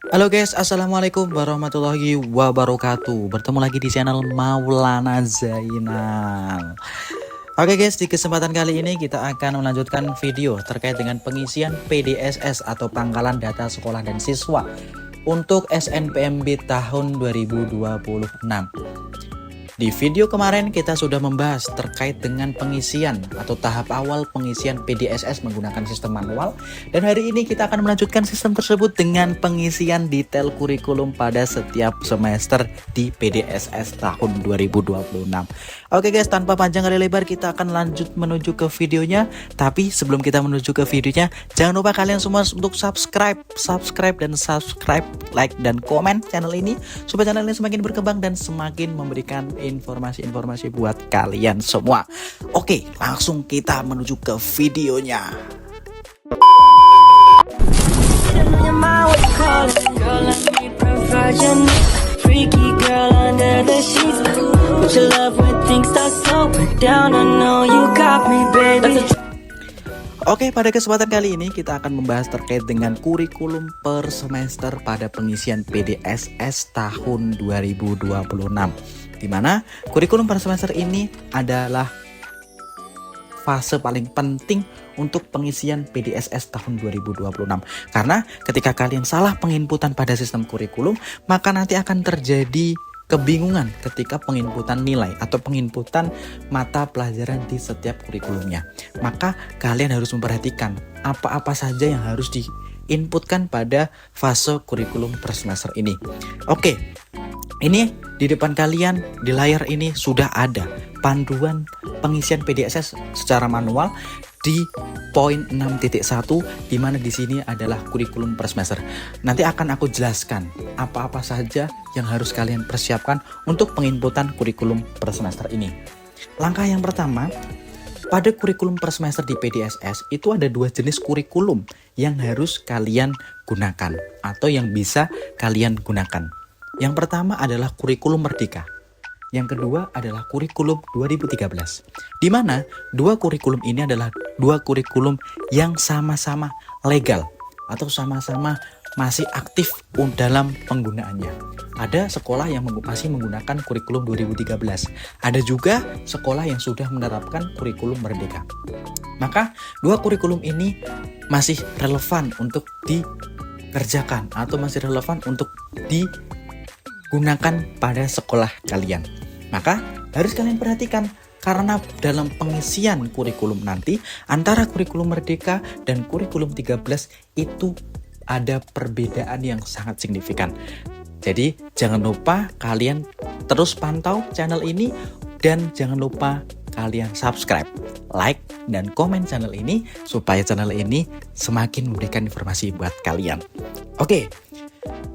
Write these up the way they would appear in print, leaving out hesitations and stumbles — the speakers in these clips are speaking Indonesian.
Halo guys, assalamualaikum warahmatullahi wabarakatuh. Bertemu lagi di channel Maulana Zainal. Oke guys, di kesempatan kali ini kita akan melanjutkan video terkait dengan pengisian PDSS atau Pangkalan Data Sekolah dan Siswa untuk SNPMB tahun 2026. Di video kemarin kita sudah membahas terkait dengan pengisian atau tahap awal pengisian PDSS menggunakan sistem manual. Dan hari ini kita akan melanjutkan sistem tersebut dengan pengisian detail kurikulum pada setiap semester di PDSS tahun 2026. Oke guys, tanpa panjang kali lebar kita akan lanjut menuju ke videonya. Tapi sebelum kita menuju ke videonya, jangan lupa kalian semua untuk subscribe, like dan komen channel ini supaya channel ini semakin berkembang dan semakin memberikan informasi-informasi buat kalian semua. Oke, langsung kita menuju ke videonya. Oke, pada kesempatan kali ini kita akan membahas terkait dengan kurikulum per semester pada pengisian PDSS tahun 2026. Di mana kurikulum per semester ini adalah fase paling penting untuk pengisian PDSS tahun 2026. Karena ketika kalian salah penginputan pada sistem kurikulum, maka nanti akan terjadi kebingungan ketika penginputan nilai atau penginputan mata pelajaran di setiap kurikulumnya. Maka kalian harus memperhatikan apa-apa saja yang harus diinputkan pada fase kurikulum per semester ini. Oke, ini di depan kalian di layar ini sudah ada panduan pengisian PDSS secara manual di poin 6.1, di mana di sini adalah kurikulum per semester. Nanti akan aku jelaskan apa-apa saja yang harus kalian persiapkan untuk penginputan kurikulum per semester ini. Langkah yang pertama, pada kurikulum per semester di PDSS itu ada dua jenis kurikulum yang harus kalian gunakan atau yang bisa kalian gunakan. Yang pertama adalah kurikulum Merdeka. Yang kedua adalah kurikulum 2013. Di mana dua kurikulum ini adalah dua kurikulum yang sama-sama legal atau sama-sama masih aktif dalam penggunaannya. Ada sekolah yang masih menggunakan kurikulum 2013. Ada juga sekolah yang sudah menerapkan kurikulum Merdeka. Maka dua kurikulum ini masih relevan untuk dikerjakan atau masih relevan untuk digunakan pada sekolah kalian. Maka harus kalian perhatikan karena dalam pengisian kurikulum nanti antara kurikulum Merdeka dan kurikulum 13 itu ada perbedaan yang sangat signifikan. Jadi jangan lupa kalian terus pantau channel ini dan jangan lupa kalian subscribe, like, dan komen channel ini supaya channel ini semakin memberikan informasi buat kalian. Oke,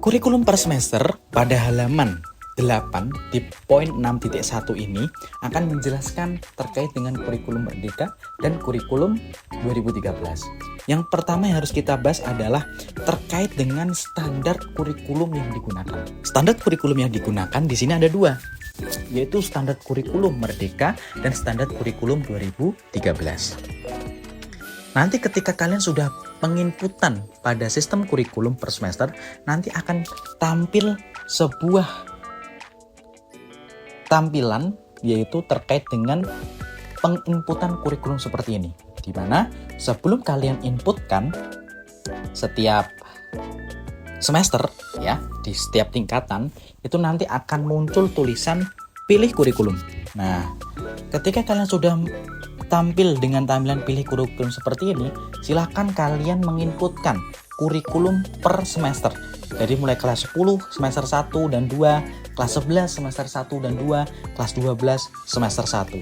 kurikulum per semester pada halaman 8 di poin 6.1 ini akan menjelaskan terkait dengan kurikulum Merdeka dan kurikulum 2013. Yang pertama yang harus kita bahas adalah terkait dengan standar kurikulum yang digunakan. Standar kurikulum yang digunakan di sini ada dua, yaitu standar kurikulum Merdeka dan standar kurikulum 2013. Nanti ketika kalian sudah penginputan pada sistem kurikulum per semester, nanti akan tampil sebuah tampilan yaitu terkait dengan penginputan kurikulum seperti ini, di mana sebelum kalian inputkan setiap semester ya di setiap tingkatan itu nanti akan muncul tulisan pilih kurikulum. Nah, ketika kalian sudah tampil dengan tampilan pilih kurikulum seperti ini, silahkan kalian menginputkan kurikulum per semester. Jadi mulai kelas 10 semester 1 dan 2, kelas 11 semester 1 dan 2, kelas 12 semester 1.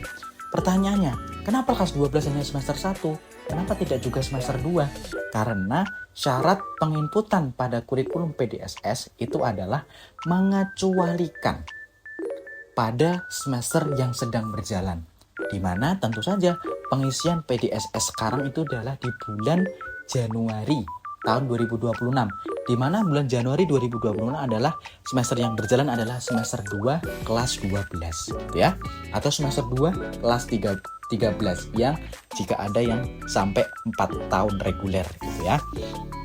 Pertanyaannya, kenapa kelas 12 hanya semester 1? Kenapa tidak juga semester 2? Karena syarat penginputan pada kurikulum PDSS itu adalah mengecualikan pada semester yang sedang berjalan. Di mana tentu saja pengisian PDSS sekarang itu adalah di bulan Januari tahun 2026, di mana bulan Januari 2026 adalah semester yang berjalan adalah semester 2 kelas 12 gitu ya, atau semester 2 kelas 13 yang jika ada yang sampai 4 tahun reguler gitu ya.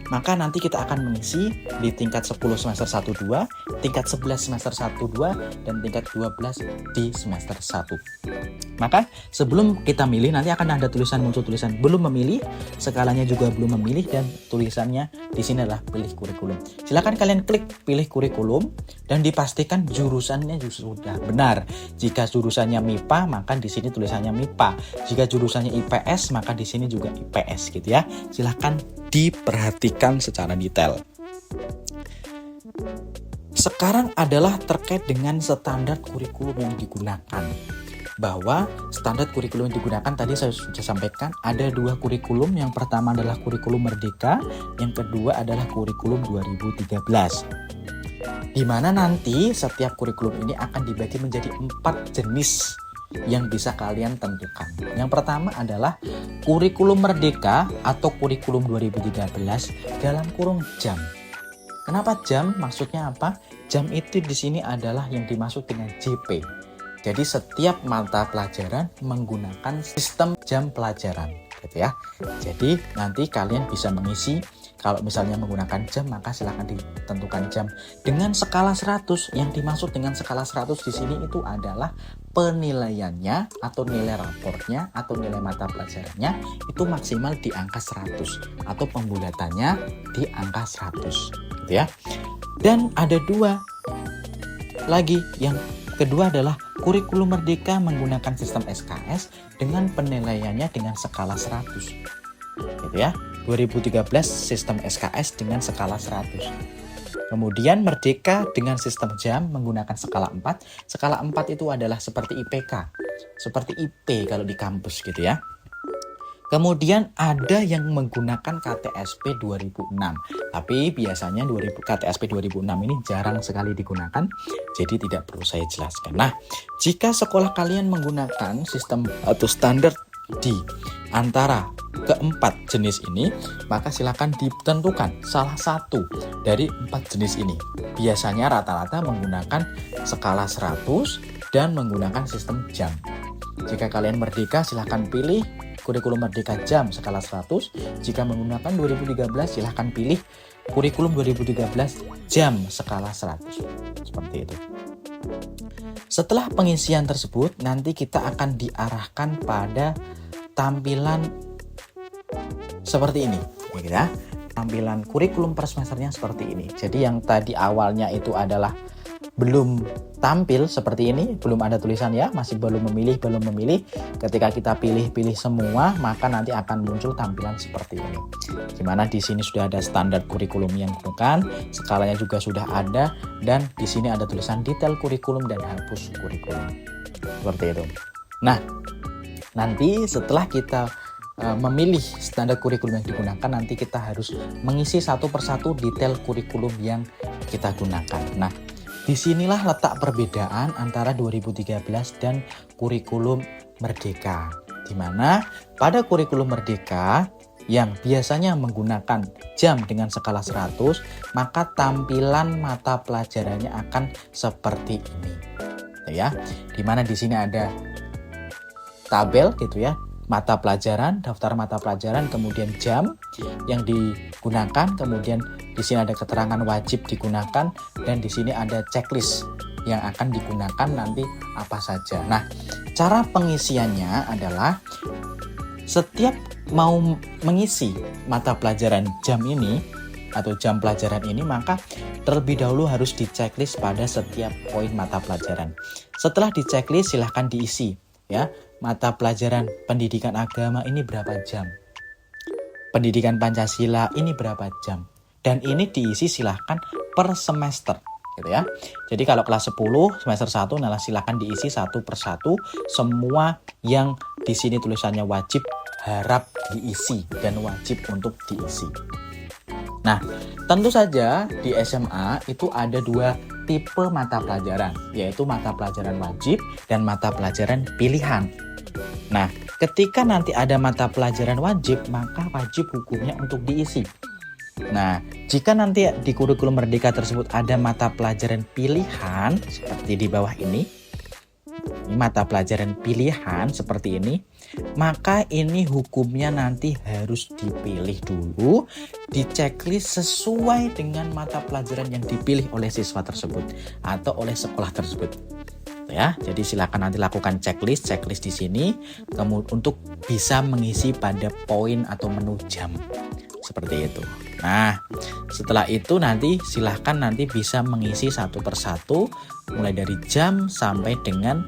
maka nanti kita akan mengisi di tingkat 10 semester 1-2, tingkat 11 semester 1-2, dan tingkat 12 di semester 1. Maka sebelum kita milih nanti akan ada muncul tulisan belum memilih, skalanya juga belum memilih, dan tulisannya di sini adalah pilih kurikulum. Silakan kalian klik pilih kurikulum dan dipastikan jurusannya sudah benar. Jika jurusannya MIPA, maka di sini tulisannya MIPA. Jika jurusannya IPS, maka di sini juga IPS gitu ya. Silakan diperhatikan secara detail. Sekarang adalah terkait dengan standar kurikulum yang digunakan. Bahwa standar kurikulum yang digunakan tadi saya sudah sampaikan ada 2 kurikulum. Yang pertama adalah kurikulum Merdeka, yang kedua adalah kurikulum 2013. Di mana nanti setiap kurikulum ini akan dibagi menjadi 4 jenis yang bisa kalian tentukan. Yang pertama adalah kurikulum Merdeka atau kurikulum 2013 dalam kurung jam. Kenapa jam? Maksudnya apa? Jam itu di sini adalah yang dimaksud dengan JP. Jadi setiap mata pelajaran menggunakan sistem jam pelajaran, gitu ya. Jadi nanti kalian bisa mengisi. Kalau misalnya menggunakan jam, maka silakan ditentukan jam dengan skala 100. Yang dimaksud dengan skala 100 di sini itu adalah penilaiannya atau nilai raportnya atau nilai mata pelajarannya itu maksimal di angka 100 atau pembulatannya di angka 100, gitu ya. Dan ada 2 lagi. Yang kedua adalah kurikulum Merdeka menggunakan sistem SKS dengan penilaiannya dengan skala 100, gitu ya. 2013 sistem SKS dengan skala 100. Kemudian Merdeka dengan sistem jam menggunakan skala 4. Skala 4 itu adalah seperti IPK, seperti IP kalau di kampus gitu ya. Kemudian ada yang menggunakan KTSP 2006. Tapi biasanya KTSP 2006 ini jarang sekali digunakan, jadi tidak perlu saya jelaskan. Nah, jika sekolah kalian menggunakan sistem atau standar di antara keempat jenis ini, maka silakan ditentukan salah satu dari 4 jenis ini. Biasanya rata-rata menggunakan skala 100 dan menggunakan sistem jam. Jika kalian Merdeka, silakan pilih kurikulum Merdeka jam skala 100. Jika menggunakan 2013, silahkan pilih kurikulum 2013 jam skala 100. Seperti itu. Setelah pengisian tersebut, nanti kita akan diarahkan pada tampilan seperti ini. Ya, tampilan kurikulum per semesternya seperti ini. Jadi yang tadi awalnya itu adalah belum tampil seperti ini, belum ada tulisan ya, masih belum memilih. Ketika kita pilih semua, maka nanti akan muncul tampilan seperti ini. Dimana di sini sudah ada standar kurikulum yang digunakan, skalanya juga sudah ada, dan di sini ada tulisan detail kurikulum dan hapus kurikulum. Seperti itu. Nah, nanti setelah kita memilih standar kurikulum yang digunakan, nanti kita harus mengisi satu persatu detail kurikulum yang kita gunakan. Nah, disinilah letak perbedaan antara 2013 dan kurikulum Merdeka. Di mana pada kurikulum Merdeka yang biasanya menggunakan jam dengan skala 100, maka tampilan mata pelajarannya akan seperti ini. Ya, di mana di sini ada tabel gitu ya, mata pelajaran, daftar mata pelajaran, kemudian jam yang digunakan, kemudian di sini ada keterangan wajib digunakan, dan di sini ada checklist yang akan digunakan nanti apa saja. Nah, cara pengisiannya adalah setiap mau mengisi mata pelajaran jam ini atau jam pelajaran ini, maka terlebih dahulu harus di checklist pada setiap poin mata pelajaran. Setelah di checklist, silahkan diisi ya. Mata pelajaran pendidikan agama ini berapa jam, pendidikan Pancasila ini berapa jam, dan ini diisi silahkan per semester gitu ya. Jadi kalau kelas 10 semester 1, nah silahkan diisi satu persatu semua yang di sini tulisannya wajib harap diisi dan wajib untuk diisi. Nah, tentu saja di SMA itu ada 2 tipe mata pelajaran, yaitu mata pelajaran wajib dan mata pelajaran pilihan. Nah, ketika nanti ada mata pelajaran wajib, maka wajib hukumnya untuk diisi. Nah, jika nanti di kurikulum Merdeka tersebut ada mata pelajaran pilihan seperti di bawah ini, ini mata pelajaran pilihan seperti ini, maka ini hukumnya nanti harus dipilih dulu, di checklist sesuai dengan mata pelajaran yang dipilih oleh siswa tersebut atau oleh sekolah tersebut. Ya, jadi silakan nanti lakukan checklist di sini untuk bisa mengisi pada poin atau menu jam seperti itu. Nah, setelah itu nanti silahkan nanti bisa mengisi satu persatu mulai dari jam sampai dengan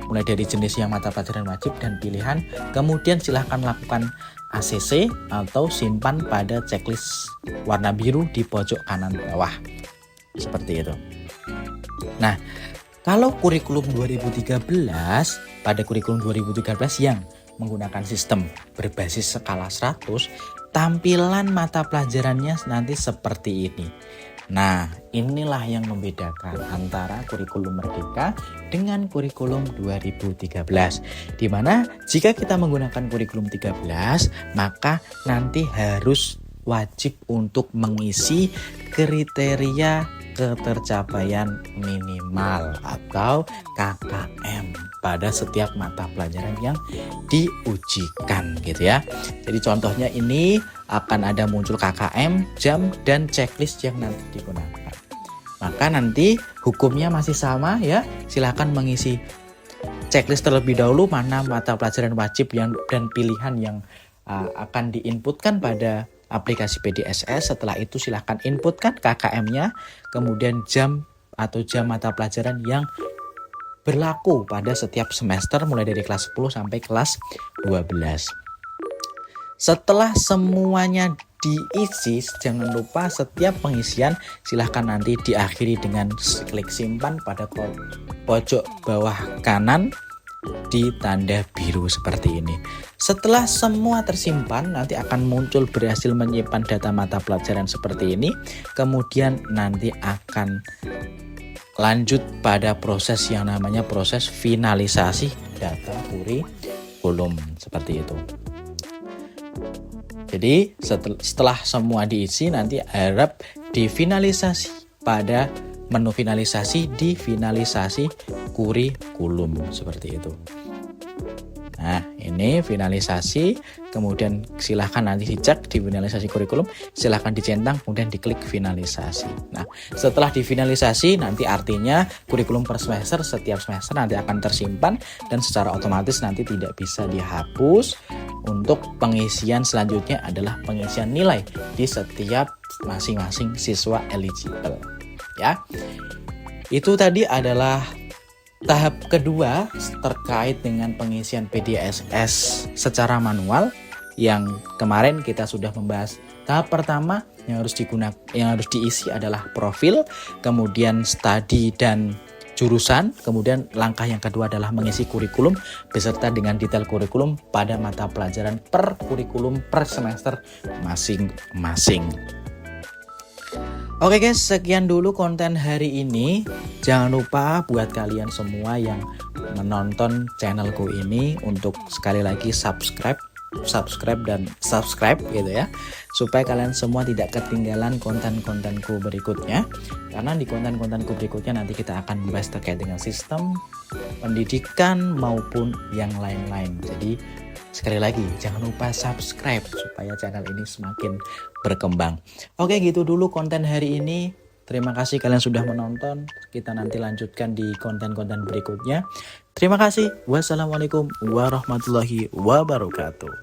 mulai dari jenis yang mata pelajaran wajib dan pilihan. Kemudian silahkan lakukan ACC atau simpan pada checklist warna biru di pojok kanan bawah. Seperti itu. Nah, kalau kurikulum 2013, pada kurikulum 2013 yang menggunakan sistem berbasis skala 100, tampilan mata pelajarannya nanti seperti ini. Nah, inilah yang membedakan antara kurikulum Merdeka dengan kurikulum 2013. Di mana jika kita menggunakan kurikulum 13, maka nanti harus wajib untuk mengisi kriteria ketercapaian minimal atau KKM pada setiap mata pelajaran yang diujikan gitu ya. Jadi contohnya ini akan ada muncul KKM, jam, dan checklist yang nanti digunakan. Maka nanti hukumnya masih sama ya. Silakan mengisi checklist terlebih dahulu mana mata pelajaran wajib dan pilihan yang akan diinputkan pada aplikasi PDSS. Setelah itu silahkan inputkan KKM-nya, kemudian jam atau jam mata pelajaran yang berlaku pada setiap semester mulai dari kelas 10 sampai kelas 12. Setelah semuanya diisi, jangan lupa setiap pengisian silahkan nanti diakhiri dengan klik simpan pada pojok bawah kanan di tanda biru seperti ini. Setelah semua tersimpan, nanti akan muncul berhasil menyimpan data mata pelajaran seperti ini. Kemudian nanti akan lanjut pada proses yang namanya proses finalisasi data kurikulum seperti itu. Jadi setelah semua diisi, nanti harap difinalisasi pada menu finalisasi di finalisasi kurikulum seperti itu. Nah, ini finalisasi, kemudian silahkan nanti dicek di finalisasi kurikulum, silahkan dicentang, kemudian diklik finalisasi. Nah, setelah difinalisasi nanti artinya kurikulum per semester setiap semester nanti akan tersimpan dan secara otomatis nanti tidak bisa dihapus. Untuk pengisian selanjutnya adalah pengisian nilai di setiap masing-masing siswa eligible. Ya, itu tadi adalah tahap kedua terkait dengan pengisian PDSS secara manual. Yang kemarin kita sudah membahas tahap pertama yang harus diisi adalah profil, kemudian studi dan jurusan, kemudian langkah yang kedua adalah mengisi kurikulum beserta dengan detail kurikulum pada mata pelajaran per kurikulum per semester masing-masing. Oke guys, sekian dulu konten hari ini. Jangan lupa buat kalian semua yang menonton channelku ini untuk sekali lagi subscribe gitu ya, supaya kalian semua tidak ketinggalan konten-kontenku berikutnya. Karena di konten-kontenku berikutnya nanti kita akan membahas terkait dengan sistem pendidikan maupun yang lain-lain. Jadi sekali lagi jangan lupa subscribe supaya channel ini semakin berkembang. Oke, gitu dulu konten hari ini. Terima kasih kalian sudah menonton. Kita nanti lanjutkan di konten-konten berikutnya. Terima kasih. Wassalamualaikum warahmatullahi wabarakatuh.